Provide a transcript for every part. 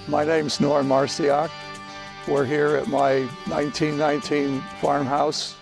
My name's Norm Marciak. We're here at my 1919 farmhouse.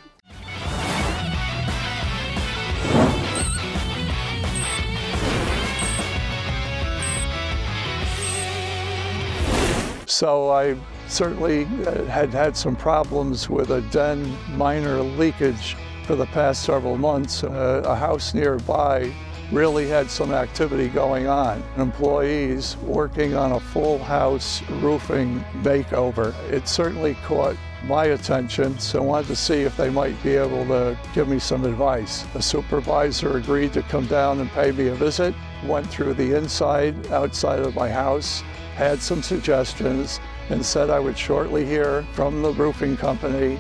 So I certainly had some problems with a den minor leakage for the past several months. A house nearby really had some activity going on. Employees working on a full house roofing makeover. It certainly caught my attention, so I wanted to see if they might be able to give me some advice. The supervisor agreed to come down and pay me a visit, went through the inside, outside of my house, had some suggestions, and said I would shortly hear from the roofing company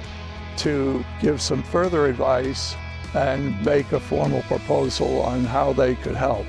to give some further advice and make a formal proposal on how they could help.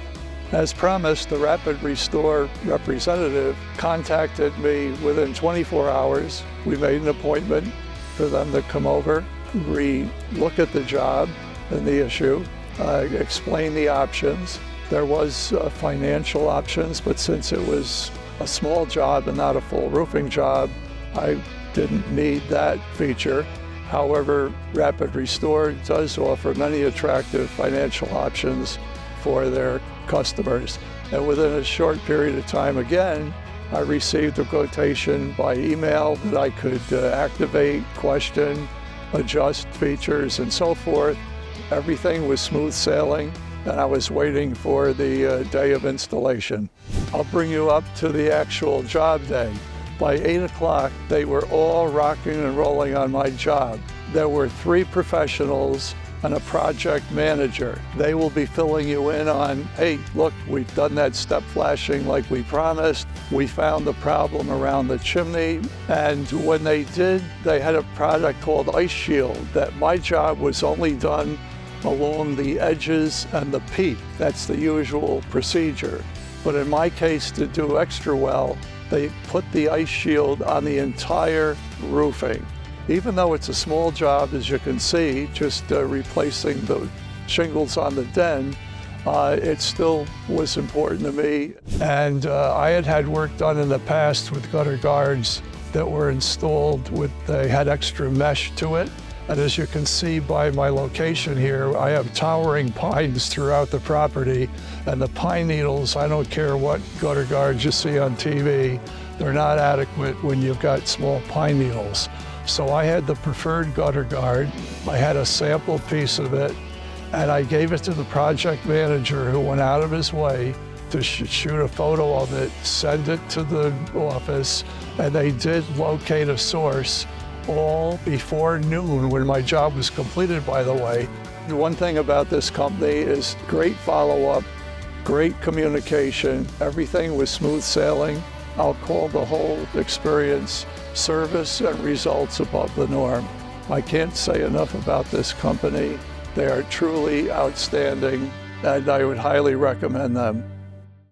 As promised, the Rapid Restore representative contacted me within 24 hours. We made an appointment for them to come over, re-look at the job and the issue, explain the options. There was financial options, but since it was a small job and not a full roofing job, I didn't need that feature. However, Rapid Restore does offer many attractive financial options for their customers. And within a short period of time, again, I received a quotation by email that I could activate, question, adjust features, and so forth. Everything was smooth sailing, and I was waiting for the day of installation. I'll bring you up to the actual job day. By 8 o'clock, they were all rocking and rolling on my job. There were 3 professionals and a project manager. They will be filling you in on, hey, look, we've done that step flashing like we promised. We found the problem around the chimney. And when they did, they had a product called Ice Shield that my job was only done along the edges and the peak. That's the usual procedure. But in my case, to do extra well, they put the ice shield on the entire roofing. Even though it's a small job, as you can see, just replacing the shingles on the den, it still was important to me. And I had work done in the past with gutter guards that were installed they had extra mesh to it. And as you can see by my location here, I have towering pines throughout the property, and the pine needles, I don't care what gutter guards you see on TV, they're not adequate when you've got small pine needles. So I had the preferred gutter guard, I had a sample piece of it, and I gave it to the project manager who went out of his way to shoot a photo of it, send it to the office, and they did locate a source all before noon when my job was completed, by the way. The one thing about this company is great follow-up, great communication, everything was smooth sailing. I'll call the whole experience service and results above the norm. I can't say enough about this company. They are truly outstanding, and I would highly recommend them.